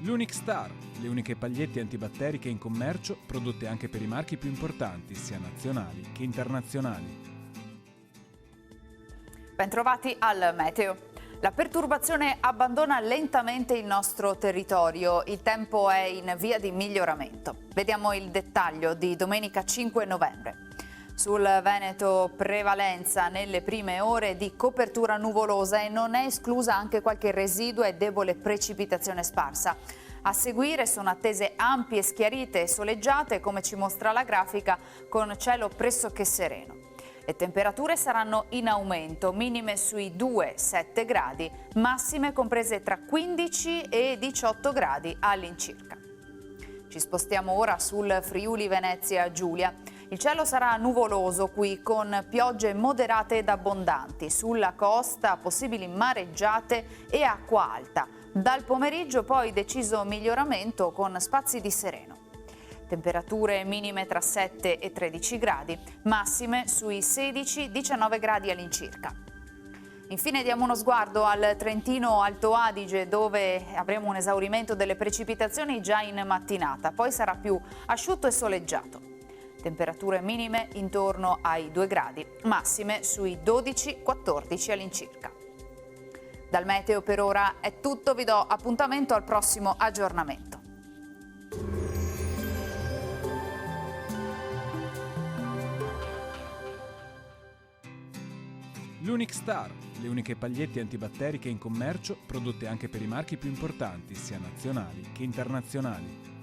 L'Unic Star, le uniche pagliette antibatteriche in commercio, prodotte anche per i marchi più importanti, sia nazionali che internazionali. Bentrovati al Meteo. La perturbazione abbandona lentamente il nostro territorio. Il tempo è in via di miglioramento. Vediamo il dettaglio di domenica 5 novembre. Sul Veneto prevalenza nelle prime ore di copertura nuvolosa e non è esclusa anche qualche residua e debole precipitazione sparsa. A seguire sono attese ampie schiarite e soleggiate, come ci mostra la grafica, con cielo pressoché sereno. Le temperature saranno in aumento, minime sui 2-7 gradi, massime comprese tra 15 e 18 gradi all'incirca. Ci spostiamo ora sul Friuli Venezia Giulia. Il cielo sarà nuvoloso qui con piogge moderate ed abbondanti. Sulla costa possibili mareggiate e acqua alta. Dal pomeriggio poi deciso miglioramento con spazi di sereno. Temperature minime tra 7 e 13 gradi, massime sui 16-19 gradi all'incirca. Infine diamo uno sguardo al Trentino Alto Adige, dove avremo un esaurimento delle precipitazioni già in mattinata, poi sarà più asciutto e soleggiato. Temperature minime intorno ai 2 gradi, massime sui 12-14 all'incirca. Dal meteo per ora è tutto, vi do appuntamento al prossimo aggiornamento. L'Unic Star, le uniche pagliette antibatteriche in commercio, prodotte anche per i marchi più importanti, sia nazionali che internazionali.